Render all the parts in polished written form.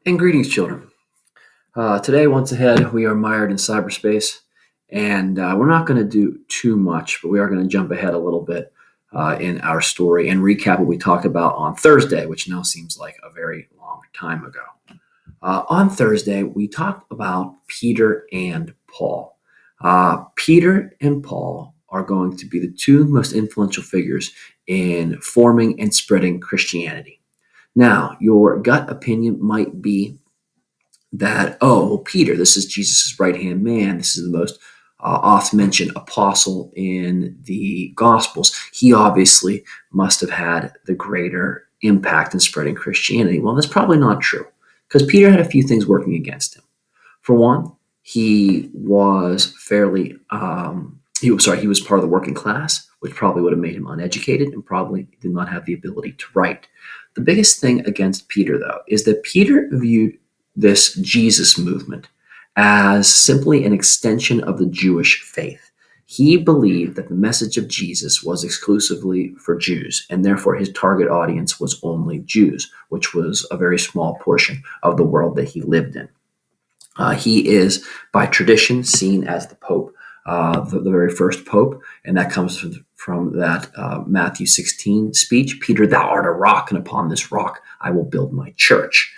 And greetings, children. Today, once ahead, we are mired in cyberspace, and we're not going to do too much, but we are going to jump ahead a little bit in our story and recap what we talked about on Thursday, which now seems like a very long time ago. On Thursday, we talked about Peter and Paul. Peter and Paul are going to be the two most influential figures in forming and spreading Christianity. Now, your gut opinion might be that, oh, well, Peter, this is Jesus' right hand man. This is the most oft mentioned apostle in the Gospels. He obviously must have had the greater impact in spreading Christianity. Well, that's probably not true because Peter had a few things working against him. For one, he was he was part of the working class, which probably would have made him uneducated and probably did not have the ability to write. The biggest thing against Peter, though, is that Peter viewed this Jesus movement as simply an extension of the Jewish faith. He believed that the message of Jesus was exclusively for Jews, and therefore his target audience was only Jews, which was a very small portion of the world that he lived in. He is, by tradition, seen as the Pope, the very first Pope, and that comes from that Matthew 16 speech. Peter, thou art a rock, and upon this rock I will build my church.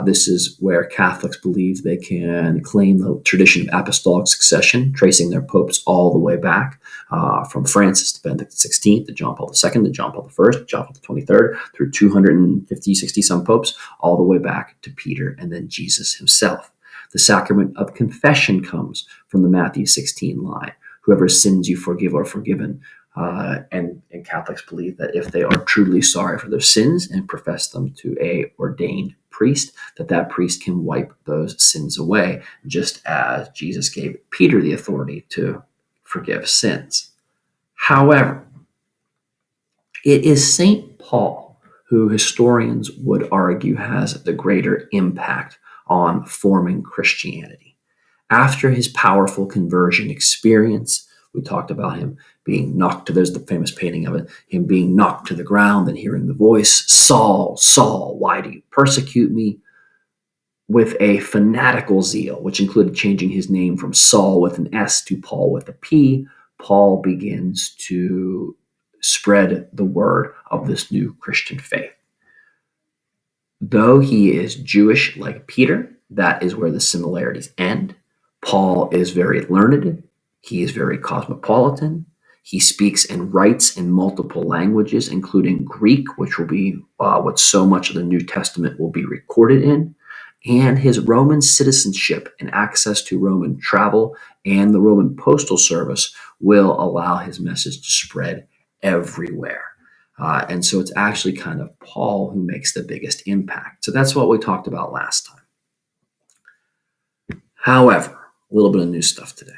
This is where Catholics believe they can claim the tradition of apostolic succession, tracing their popes all the way back from Francis to Benedict XVI to John Paul II to John Paul I, John Paul XXIII, through 250, 60 some popes, all the way back to Peter and then Jesus himself. The sacrament of confession comes from the Matthew 16 line. Whoever sins you forgive are forgiven. And Catholics believe that if they are truly sorry for their sins and profess them to a ordained priest, that priest can wipe those sins away, just as Jesus gave Peter the authority to forgive sins. However, it is St. Paul who historians would argue has the greater impact on forming Christianity. After his powerful conversion experience, we talked about him being knocked to, there's the famous painting of it, him being knocked to the ground and hearing the voice, Saul, Saul, why do you persecute me? With a fanatical zeal, which included changing his name from Saul with an S to Paul with a P, Paul begins to spread the word of this new Christian faith. Though he is Jewish like Peter, that is where the similarities end. Paul is very learned. He is very cosmopolitan. He speaks and writes in multiple languages, including Greek, which will be what so much of the New Testament will be recorded in. And his Roman citizenship and access to Roman travel and the Roman postal service will allow his message to spread everywhere. And so it's actually kind of Paul who makes the biggest impact. So that's what we talked about last time. However, a little bit of new stuff today.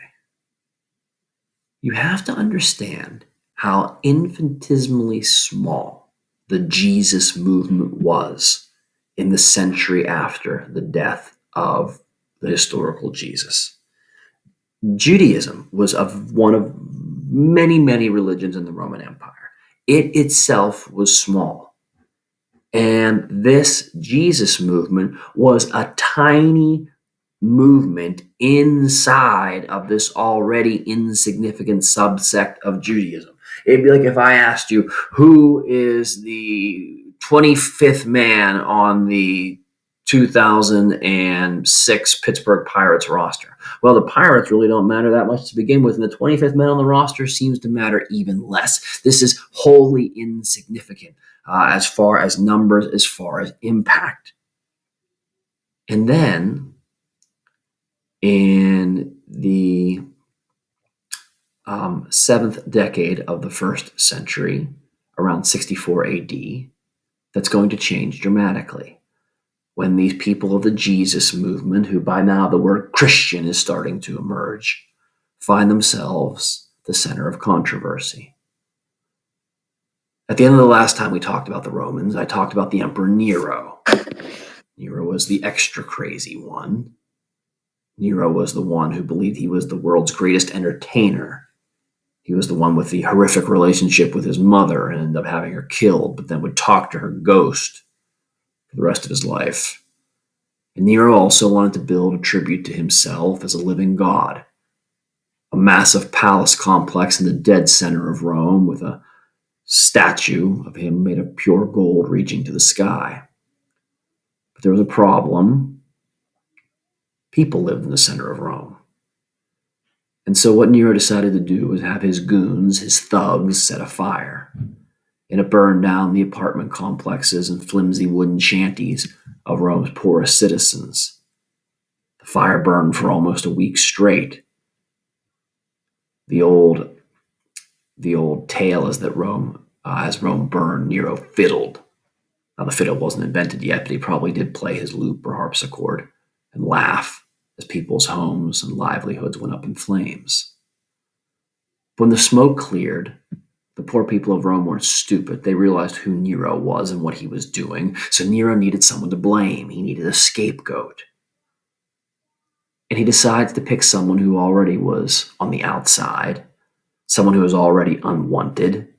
You have to understand how infinitesimally small the Jesus movement was in the century after the death of the historical Jesus. Judaism was one of many, many religions in the Roman Empire. It itself was small. And this Jesus movement was a tiny movement inside of this already insignificant subsect of Judaism. It'd be like if I asked you, who is the 25th man on the 2006 Pittsburgh Pirates roster? Well, the Pirates really don't matter that much to begin with, and the 25th man on the roster seems to matter even less. This is wholly insignificant as far as numbers, as far as impact. And then in the seventh decade of the first century, around 64 AD, that's going to change dramatically. When these people of the Jesus movement, who by now the word Christian is starting to emerge, find themselves the center of controversy. At the end of the last time we talked about the Romans, I talked about the Emperor Nero. Nero was the extra crazy one. Nero was the one who believed he was the world's greatest entertainer. He was the one with the horrific relationship with his mother and ended up having her killed, but then would talk to her ghost for the rest of his life. And Nero also wanted to build a tribute to himself as a living god, a massive palace complex in the dead center of Rome with a statue of him made of pure gold reaching to the sky. But there was a problem. People lived in the center of Rome. And so what Nero decided to do was have his goons, his thugs, set a fire. And it burned down the apartment complexes and flimsy wooden shanties of Rome's poorest citizens. The fire burned for almost a week straight. The old tale is that as Rome burned, Nero fiddled. Now the fiddle wasn't invented yet, but he probably did play his lute or harpsichord and laugh as people's homes and livelihoods went up in flames. When the smoke cleared, the poor people of Rome weren't stupid. They realized who Nero was and what he was doing. So Nero needed someone to blame. He needed a scapegoat. And he decides to pick someone who already was on the outside, someone who was already unwanted,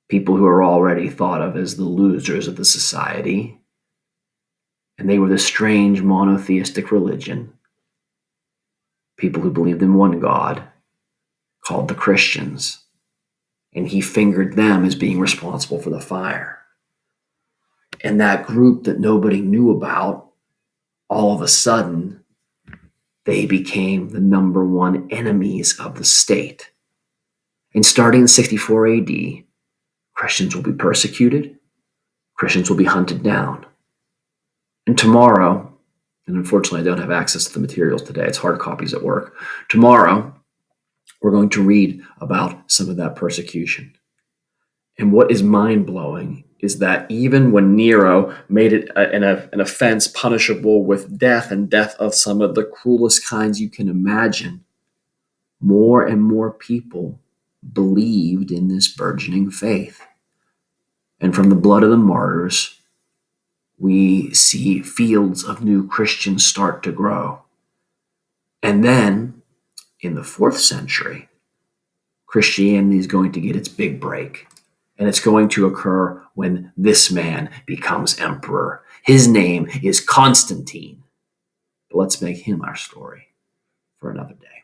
people who are already thought of as the losers of the society. And they were this strange monotheistic religion, people who believed in one God, called the Christians. And he fingered them as being responsible for the fire. And that group that nobody knew about, all of a sudden, they became the number one enemies of the state. And starting in 64 AD, Christians will be persecuted, Christians will be hunted down. And tomorrow, and unfortunately I don't have access to the materials today, it's hard copies at work. Tomorrow, we're going to read about some of that persecution. And what is mind-blowing is that even when Nero made it an offense punishable with death, and death of some of the cruelest kinds you can imagine, more and more people believed in this burgeoning faith. And from the blood of the martyrs, we see fields of new Christians start to grow. And then, in the 4th century, Christianity is going to get its big break. And it's going to occur when this man becomes emperor. His name is Constantine. But let's make him our story for another day.